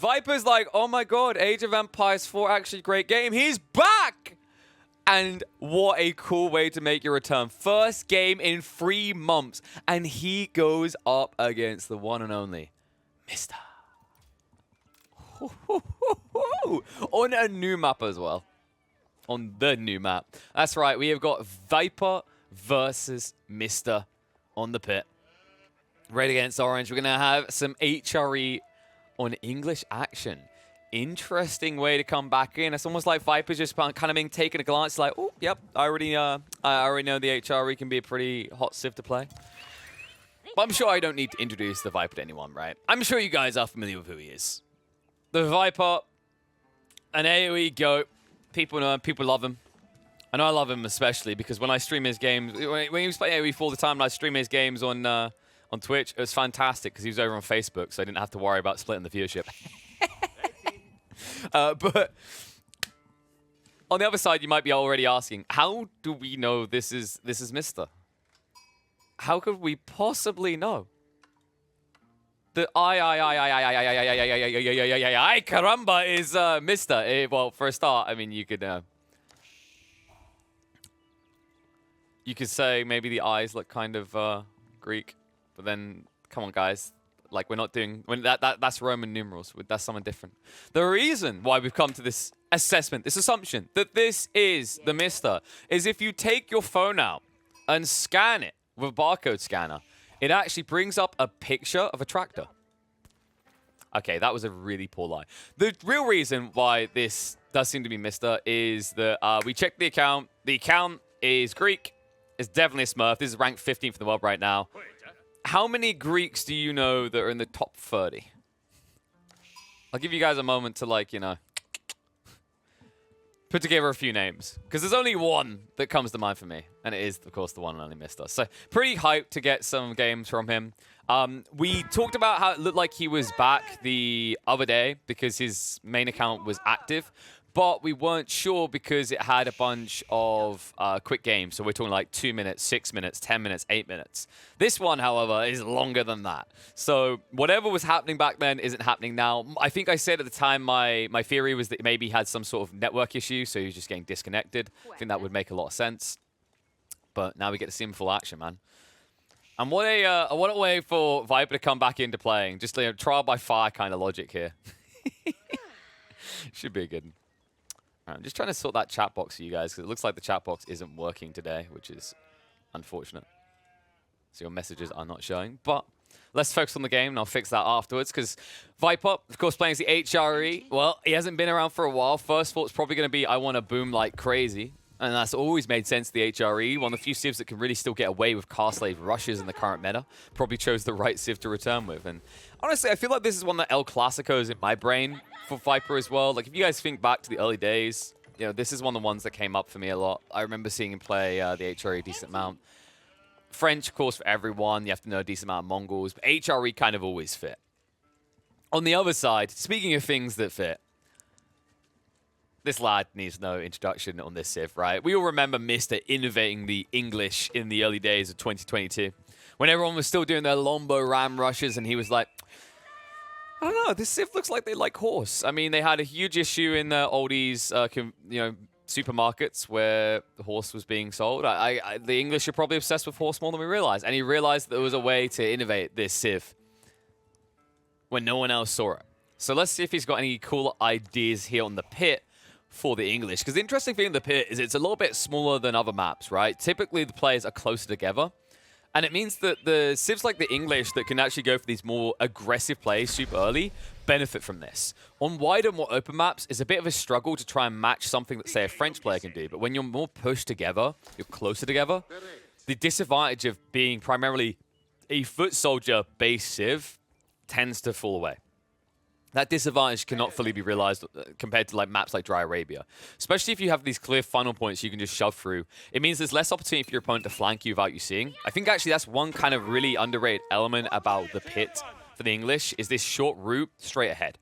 Viper's like, oh my god, Age of Empires 4 actually great game. He's back! And what a cool way to make your return. First game in 3 months. And he goes up against the one and only Mr. On a new map as well. On the new map. That's right, we have got Viper versus Mr. on the pit. Red against orange. We're going to have some HRE on English action. Interesting way to come back in. It's almost like Viper's just kind of being taken a glance like, oh, yep, I already know the HRE can be a pretty hot civ to play. But I'm sure I don't need to introduce the Viper to anyone, right? I'm sure you guys are familiar with who he is. The Viper, an AoE GOAT. People know him, people love him. I know I love him especially because when I stream his games, when he was playing AoE4 all the time and I stream his games on Twitch, it was fantastic because he was over on Facebook, so I didn't have to worry about splitting the viewership. But on the other side, you might be already asking, how do we know this is Mr.? How could we possibly know? The caramba is Mr. Well, for a start, I mean, you could say maybe the eyes look kind of Greek, but then come on, guys. Like, we're not doing... that's Roman numerals. That's something different. The reason why we've come to this assessment, this assumption, that this is the Mr. is if you take your phone out and scan it with a barcode scanner, it actually brings up a picture of a tractor. Okay, that was a really poor lie. The real reason why this does seem to be Mr. is that we checked the account. The account is Greek. It's definitely a Smurf. This is ranked 15th in the world right now. How many Greeks do you know that are in the top 30? I'll give you guys a moment to, like, you know, put together a few names. Because there's only one that comes to mind for me. And it is, of course, the one and only Mr. So, pretty hyped to get some games from him. We talked about how it looked like he was back the other day because his main account was active. But we weren't sure because it had a bunch of quick games. So we're talking like 2 minutes, 6 minutes, 10 minutes, 8 minutes. This one, however, is longer than that. So whatever was happening back then isn't happening now. I think I said at the time my theory was that maybe he had some sort of network issue, so he was just getting disconnected. I think that would make a lot of sense. But now we get to see him full action, man. And what a way for Viper to come back into playing. Just like a trial by fire kind of logic here. Should be a good one. I'm just trying to sort that chat box for you guys because it looks like the chat box isn't working today, which is unfortunate. So your messages are not showing. But let's focus on the game and I'll fix that afterwards because Viper, of course, playing as the HRE. Well, he hasn't been around for a while. First thought's probably going to be I want to boom like crazy. And that's always made sense to the HRE. One of the few civs that can really still get away with car slave rushes in the current meta. Probably chose the right civ to return with. And honestly, I feel like this is one of the El Clasicos in my brain for Viper as well. Like, if you guys think back to the early days, you know, this is one of the ones that came up for me a lot. I remember seeing him play the HRE a decent amount. French, of course, for everyone. You have to know a decent amount of Mongols. But HRE kind of always fit. On the other side, speaking of things that fit, this lad needs no introduction on this civ, right? We all remember Mr. innovating the English in the early days of 2022. When everyone was still doing their Lombo Ram rushes and he was like, I don't know, this civ looks like they like horse. I mean, they had a huge issue in the oldies, you know, supermarkets where the horse was being sold. The English are probably obsessed with horse more than we realized. And he realized that there was a way to innovate this civ when no one else saw it. So let's see if he's got any cool ideas here on the pit for the English. Because the interesting thing in the pit is it's a little bit smaller than other maps, right? Typically, the players are closer together. And it means that the civs like the English that can actually go for these more aggressive plays super early benefit from this. On wider, more open maps, it's a bit of a struggle to try and match something that, say, a French player can do. But when you're more pushed together, you're closer together, the disadvantage of being primarily a foot soldier-based civ tends to fall away. That disadvantage cannot fully be realized compared to like maps like Dry Arabia. Especially if you have these clear funnel points you can just shove through. It means there's less opportunity for your opponent to flank you without you seeing. I think actually that's one kind of really underrated element about the pit for the English is this short route straight ahead.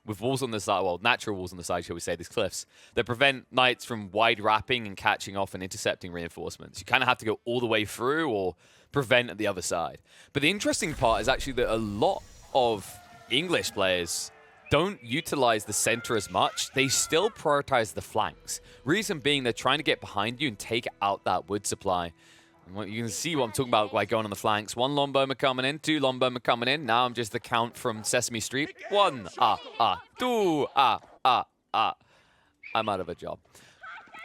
With walls on the side, well, natural walls on the side, shall we say, these cliffs, that prevent knights from wide wrapping and catching off and intercepting reinforcements. You kind of have to go all the way through or prevent at the other side. But the interesting part is actually that a lot of English players don't utilize the center as much. They still prioritize the flanks. Reason being, they're trying to get behind you and take out that wood supply. And you can see what I'm talking about by going on the flanks. 1 longbowman coming in, 2 longbowmen coming in. Now I'm just the count from Sesame Street. 1, 2, I'm out of a job.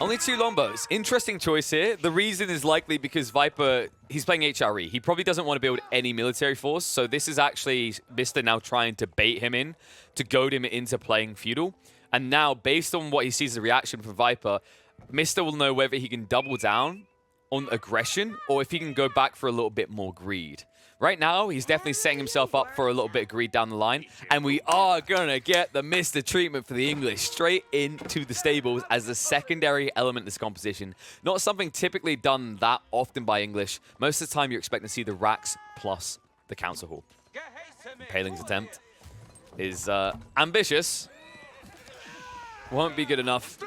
Only 2 longbows. Interesting choice here. The reason is likely because Viper, he's playing HRE. He probably doesn't want to build any military force. So this is actually Mr. now trying to bait him in, to goad him into playing feudal. And now, based on what he sees as a reaction from Viper, Mr. will know whether he can double down on aggression or if he can go back for a little bit more greed. Right now, he's definitely setting himself up for a little bit of greed down the line. And we are going to get the Mr. treatment for the English straight into the stables as the secondary element of this composition. Not something typically done that often by English. Most of the time, you're expecting to see the racks plus the council hall. Paling's attempt is ambitious. Won't be good enough.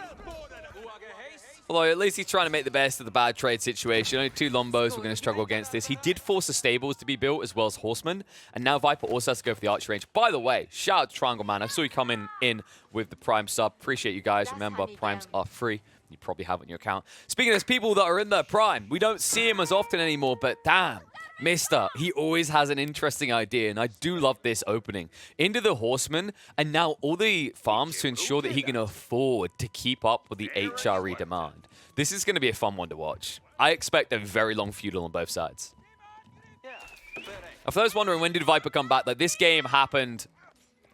Although at least he's trying to make the best of the bad trade situation. Only 2 longbows, we're going to struggle against this. He did force the stables to be built as well as horsemen. And now Viper also has to go for the archer range. By the way, shout out to Triangle Man. I saw you come in with the Prime sub. Appreciate you guys. Remember, Primes are free. You probably have it in your account. Speaking of those people that are in the Prime, we don't see him as often anymore, but damn. Mister, he always has an interesting idea, and I do love this opening. Into the horseman, and now all the farms to ensure that he can afford to keep up with the HRE demand. This is going to be a fun one to watch. I expect a very long feudal on both sides. For those wondering, when did Viper come back? Like, this game happened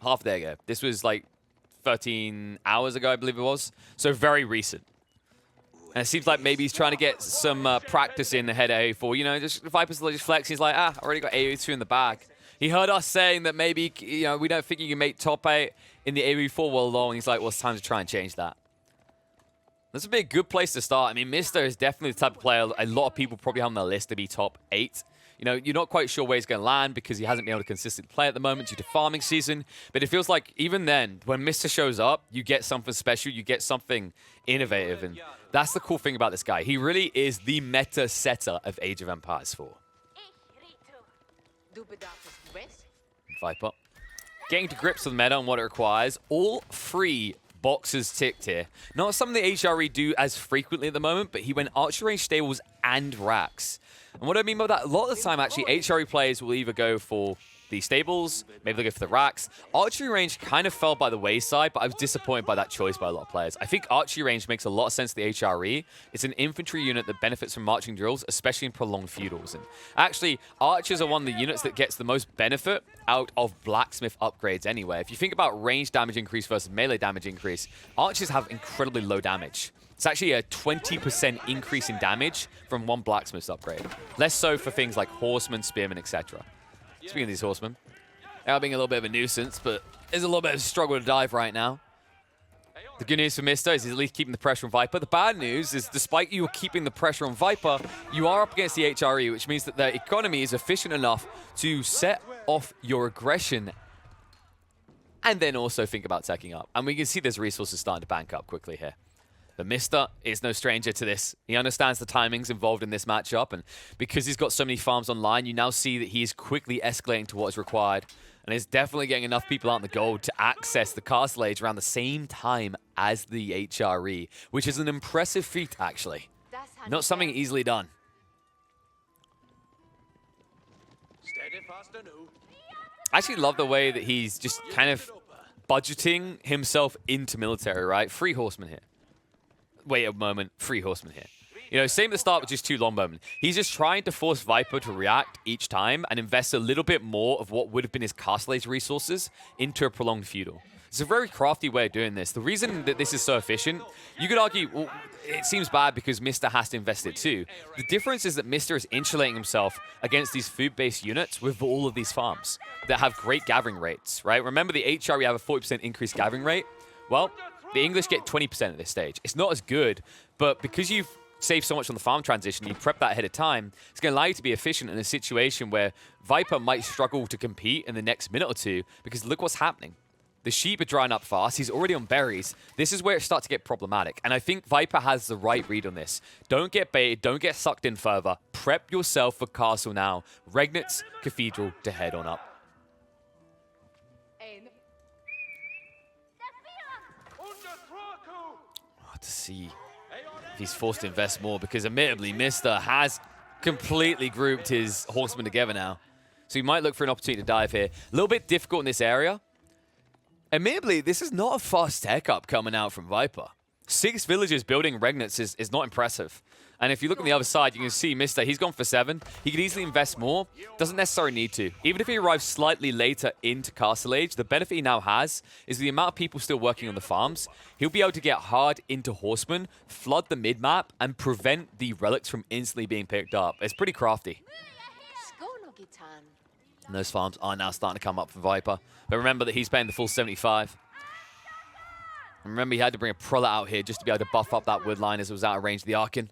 half a day ago. This was like 13 hours ago, I believe it was. So very recent. And it seems like maybe he's trying to get some practice in ahead of AoE4. You know, just Viper's just flexing. He's like, I already got AoE2 in the bag. He heard us saying that maybe, you know, we don't think you can make top 8 in the AoE4 world long. He's like, well, it's time to try and change that. This would be a good place to start. I mean, Mr. is definitely the type of player a lot of people probably have on their list to be top 8. You know, you're not quite sure where he's going to land because he hasn't been able to consistently play at the moment due to farming season. But it feels like even then, when Mr. shows up, you get something special, you get something innovative. And that's the cool thing about this guy. He really is the meta setter of Age of Empires 4. Viper. Getting to grips with the meta and what it requires. All 3 boxes ticked here. Not something the HRE do as frequently at the moment, but he went archer range, stables, and racks. And what I mean by that, a lot of the time, actually, HRE players will either go for the stables, maybe they'll go for the racks. Archery range kind of fell by the wayside, but I was disappointed by that choice by a lot of players. I think archery range makes a lot of sense to the HRE. It's an infantry unit that benefits from marching drills, especially in prolonged feudals. And actually, archers are one of the units that gets the most benefit out of blacksmith upgrades anyway. If you think about range damage increase versus melee damage increase, archers have incredibly low damage. It's actually a 20% increase in damage from one blacksmith's upgrade. Less so for things like horsemen, spearmen, etc. Speaking of these horsemen, they are being a little bit of a nuisance, but there's a little bit of a struggle to dive right now. The good news for Mister is he's at least keeping the pressure on Viper. The bad news is despite you keeping the pressure on Viper, you are up against the HRE, which means that the economy is efficient enough to set off your aggression and then also think about teching up. And we can see there's resources starting to bank up quickly here. But Mister is no stranger to this. He understands the timings involved in this matchup, and because he's got so many farms online, you now see that he is quickly escalating to what is required, and is definitely getting enough people out in the gold to access the Castle Age around the same time as the HRE, which is an impressive feat, actually. Not something easily done. I actually love the way that he's just kind of budgeting himself into military, right? 3 horsemen here. Wait a moment, 3 horsemen here. You know, same at the start with just 2 longbowmen. He's just trying to force Viper to react each time and invest a little bit more of what would have been his Castle Age resources into a prolonged feudal. It's a very crafty way of doing this. The reason that this is so efficient, you could argue, well, it seems bad because Mister has to invest it too. The difference is that Mister is insulating himself against these food-based units with all of these farms that have great gathering rates, right? Remember the HRE have a 40% increased gathering rate? Well, the English get 20% at this stage. It's not as good, but because you've saved so much on the farm transition, you prep that ahead of time, it's going to allow you to be efficient in a situation where Viper might struggle to compete in the next minute or two, because look what's happening. The sheep are drying up fast. He's already on berries. This is where it starts to get problematic. And I think Viper has the right read on this. Don't get baited. Don't get sucked in further. Prep yourself for Castle now. Regnitz, Cathedral to head on up. To see if he's forced to invest more, because admittedly, Mister has completely grouped his horsemen together now. So he might look for an opportunity to dive here. A little bit difficult in this area. Admittedly, this is not a fast tech up coming out from Viper. 6 villagers building Regnants is not impressive. And if you look on the other side, you can see Mister, he's gone for 7. He could easily invest more. Doesn't necessarily need to. Even if he arrives slightly later into Castle Age, the benefit he now has is the amount of people still working on the farms. He'll be able to get hard into Horsemen, flood the mid-map, and prevent the relics from instantly being picked up. It's pretty crafty. And those farms are now starting to come up for Viper. But remember that he's paying the full 75. And remember, he had to bring a Prelate out here just to be able to buff up that wood line as it was out of range of the Archon.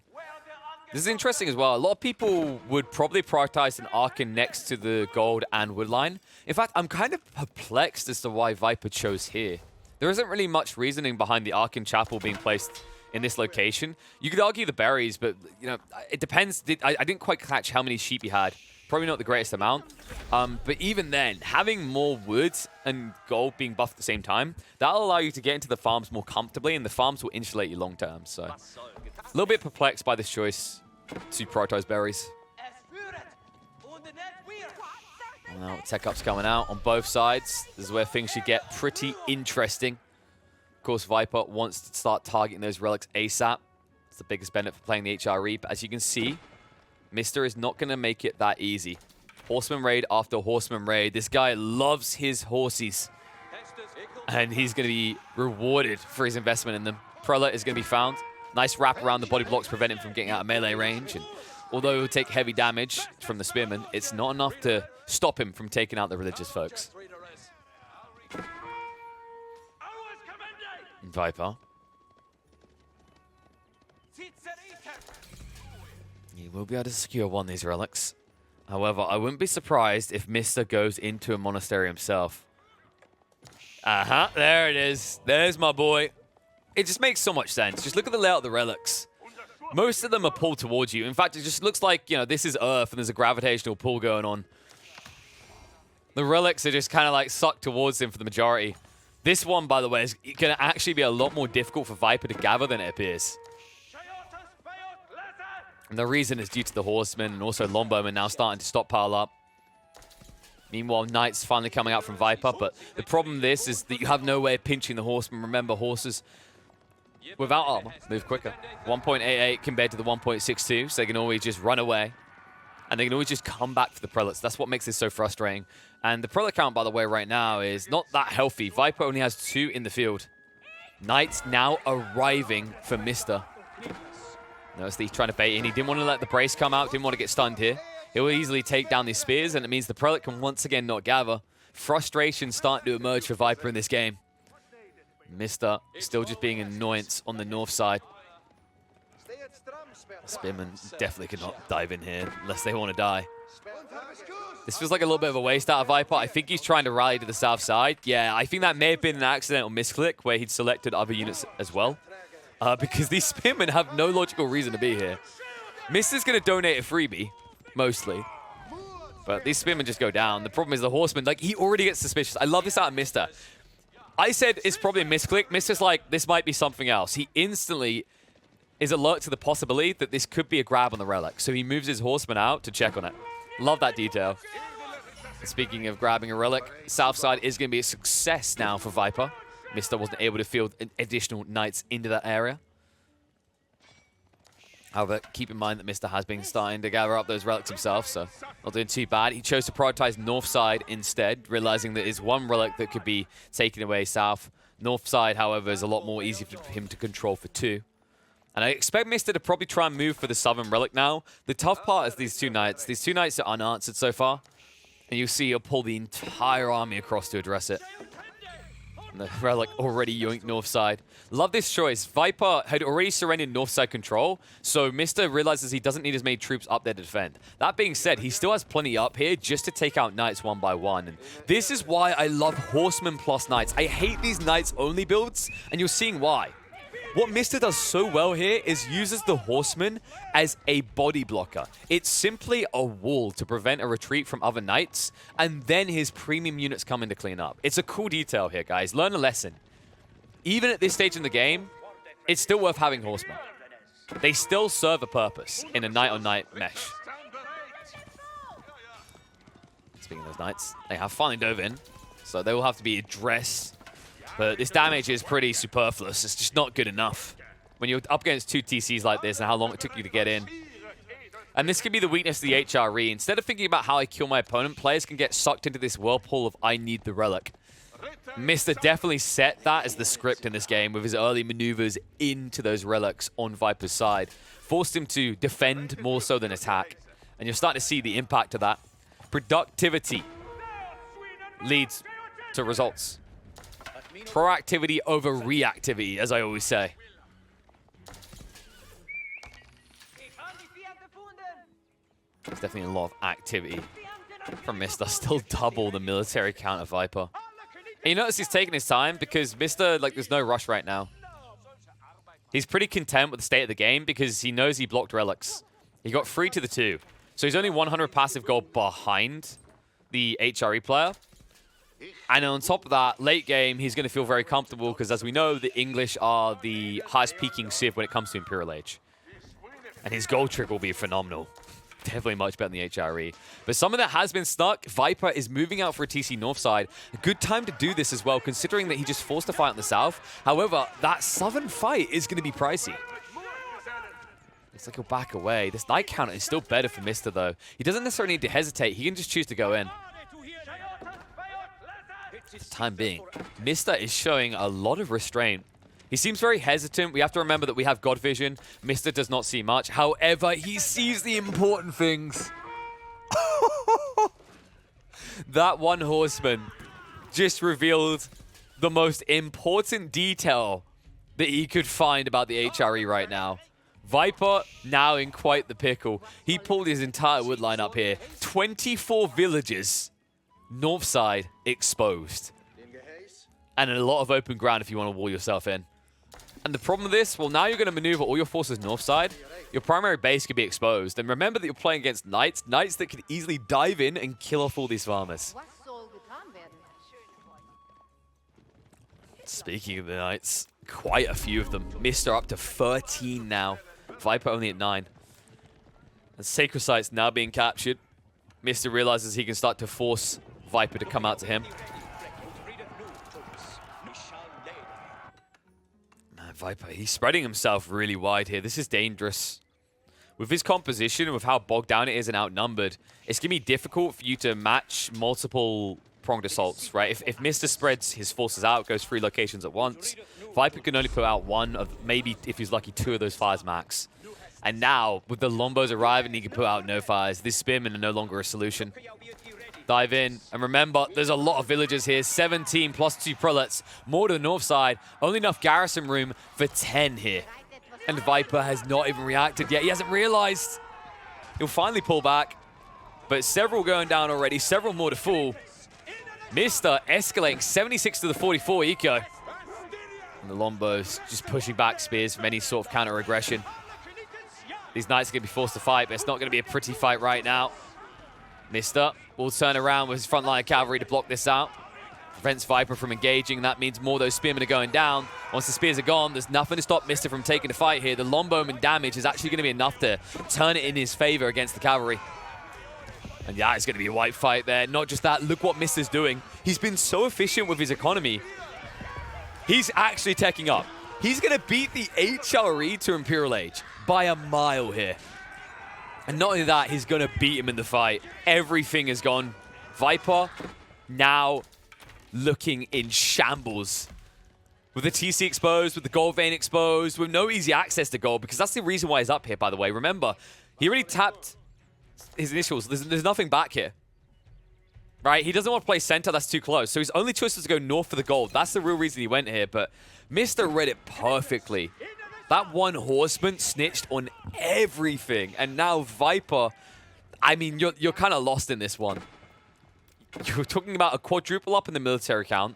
This is interesting as well. A lot of people would probably prioritize an Archon next to the gold and wood line. In fact, I'm kind of perplexed as to why Viper chose here. There isn't really much reasoning behind the Archon Chapel being placed in this location. You could argue the berries, but you know, it depends. I didn't quite catch how many sheep he had. Probably not the greatest amount. But even then, having more wood and gold being buffed at the same time, that'll allow you to get into the farms more comfortably, and the farms will insulate you long term. So, a little bit perplexed by this choice to prioritize berries. Now, tech up's coming out on both sides. This is where things should get pretty interesting. Of course, Viper wants to start targeting those relics ASAP. It's the biggest benefit for playing the HRE. But as you can see, Mister is not going to make it that easy. Horseman raid after horseman raid. This guy loves his horses. And he's going to be rewarded for his investment in them. Prelate is going to be found. Nice wrap around the body blocks, prevent him from getting out of melee range. And although he will take heavy damage from the spearman, it's not enough to stop him from taking out the religious folks. Viper. He will be able to secure one of these relics. However, I wouldn't be surprised if Mister goes into a monastery himself. There it is. There's my boy. It just makes so much sense. Just look at the layout of the relics. Most of them are pulled towards you. In fact, it just looks like, you know, this is Earth and there's a gravitational pull going on. The relics are just kind of like sucked towards him for the majority. This one, by the way, is going to actually be a lot more difficult for Viper to gather than it appears. And the reason is due to the horsemen and also longbowmen now starting to stockpile up. Meanwhile, Knights finally coming out from Viper, but the problem with this is that you have no way of pinching the horsemen. Remember, horses without armor move quicker. 1.88 compared to the 1.62, so they can always just run away. And they can always just come back for the prelates. That's what makes this so frustrating. And the prelate count, by the way, right now is not that healthy. Viper only has 2 in the field. Knights now arriving for Mister. Notice that he's trying to bait in. He didn't want to let the brace come out, didn't want to get stunned here. He'll easily take down these spears, and it means the prelate can once again not gather. Frustration starting to emerge for Viper in this game. Mister still just being an annoyance on the north side. Spearman definitely cannot dive in here unless they want to die. This feels like a little bit of a waste out of Viper. I think he's trying to rally to the south side. Yeah, I think that may have been an accidental misclick where he'd selected other units as well. Because these spearmen have no logical reason to be here. Mister's going to donate a freebie, mostly. But these spearmen just go down. The problem is the horseman, like, he already gets suspicious. I love this out of Mister. I said it's probably a misclick. Mister's like, this might be something else. He instantly is alert to the possibility that this could be a grab on the relic. So he moves his horseman out to check on it. Love that detail. Speaking of grabbing a relic, south side is going to be a success now for Viper. Mister wasn't able to field additional knights into that area. However, keep in mind that Mister has been starting to gather up those relics himself, so not doing too bad. He chose to prioritize north side instead, realizing that there's one relic that could be taken away south. North side, however, is a lot more easy for him to control for 2. And I expect Mister to probably try and move for the southern relic now. The tough part is these 2 knights. These 2 knights are unanswered so far. And you'll see he'll pull the entire army across to address it. And the relic already yoinked north side. Love this choice. Viper had already surrendered north side control, so Mister realizes he doesn't need as many troops up there to defend. That being said, he still has plenty up here just to take out knights one by one. And this is why I love horsemen plus knights. I hate these knights only builds, and you're seeing why. What Mister does so well here is uses the horseman as a body blocker. It's simply a wall to prevent a retreat from other knights, and then his premium units come in to clean up. It's a cool detail here, guys. Learn a lesson. even at this stage in the game, it's still worth having horsemen. They still serve a purpose in a knight-on-knight mesh. Speaking of those knights, they have finally dove in, so they will have to be addressed. But this damage is pretty superfluous. It's just not good enough. When you're up against 2 TCs like this and how long it took you to get in. And this could be the weakness of the HRE. Instead of thinking about how I kill my opponent, players can get sucked into this whirlpool of I need the relic. Mr. definitely set that as the script in this game with his early maneuvers into those relics on Viper's side. Forced him to defend more so than attack. And you're starting to see the impact of that. Productivity leads to results. Proactivity over reactivity, as I always say. There's definitely a lot of activity from Mr. Still double the military count of Viper. And you notice he's taking his time because Mr., like, there's no rush right now. He's pretty content with the state of the game because he knows he blocked relics. He got 3 to the 2. So he's only 100 passive gold behind the HRE player. And on top of that, late game, he's going to feel very comfortable because, as we know, the English are the highest peaking civ when it comes to Imperial Age. And his gold trick will be phenomenal. Definitely much better than the HRE. But someone that has been stuck, Viper is moving out for a TC North side. A good time to do this as well, considering that he just forced a fight on the south. However, that southern fight is going to be pricey. Looks like he'll back away. This knight counter is still better for Mr. though. He doesn't necessarily need to hesitate. He can just choose to go in. For the time being, Mr. is showing a lot of restraint. He seems very hesitant. We have to remember that we have God vision. Mr. does not see much. However, he sees the important things. That one horseman just revealed the most important detail that he could find about the HRE right now. Viper now in quite the pickle. He pulled his entire wood line up here. 24 villages, north side exposed. And a lot of open ground if you want to wall yourself in. And the problem with this, well, now you're going to maneuver all your forces north side. Your primary base could be exposed. And remember that you're playing against knights. Knights that could easily dive in and kill off all these farmers. Speaking of the knights, quite a few of them. Mr. up to 13 now. Viper only at 9. And Sacred Site's now being captured. Mr. realizes he can start to force Viper to come out to him. Viper, he's spreading himself really wide here. This is dangerous. With his composition and with how bogged down it is and outnumbered, it's going to be difficult for you to match multiple pronged assaults, right? If Mr. spreads his forces out, goes 3 locations at once, Viper can only put out 1 of, maybe if he's lucky, 2 of those fires max. And now, with the Lombos arriving, he can put out no fires. This spearmen are no longer a solution. Dive in. And remember, there's a lot of villagers here. 17 plus 2 prelates. More to the north side. Only enough garrison room for 10 here. And Viper has not even reacted yet. He hasn't realized. He'll finally pull back. But several going down already. Several more to fall. Mr. escalating 76 to the 44 eco. And the Lombos just pushing back spears from any sort of counter-aggression. These knights are going to be forced to fight, but it's not going to be a pretty fight right now. Mr. will turn around with his frontline cavalry to block this out. Prevents Viper from engaging. That means more of those spearmen are going down. Once the spears are gone, there's nothing to stop Mr. from taking the fight here. The longbowman damage is actually going to be enough to turn it in his favor against the cavalry. And yeah, it's going to be a white fight there. Not just that, look what Mr.'s doing. He's been so efficient with his economy. He's actually teching up. He's going to beat the HRE to Imperial Age by a mile here. And not only that, he's going to beat him in the fight. Everything is gone. Viper now looking in shambles. With the TC exposed, with the gold vein exposed, with no easy access to gold, because that's the reason why he's up here, by the way. Remember, he already tapped his initials. There's nothing back here. Right? He doesn't want to play center. That's too close. So his only choice is to go north for the gold. That's the real reason he went here. But Mr. read it perfectly. That one horseman snitched on everything. And now Viper, I mean, you're kind of lost in this one. You're talking about a quadruple up in the military count.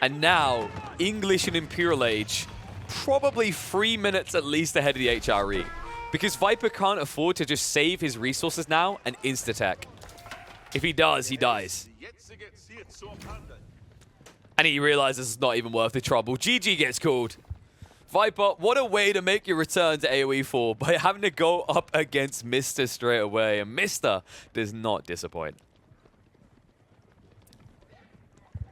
And now, English and Imperial Age, probably 3 minutes at least ahead of the HRE. Because Viper can't afford to just save his resources now and insta-tech. If he does, he dies. And he realizes it's not even worth the trouble. GG gets called. Viper, what a way to make your return to AoE4 by having to go up against Mr. straight away. And Mr. does not disappoint.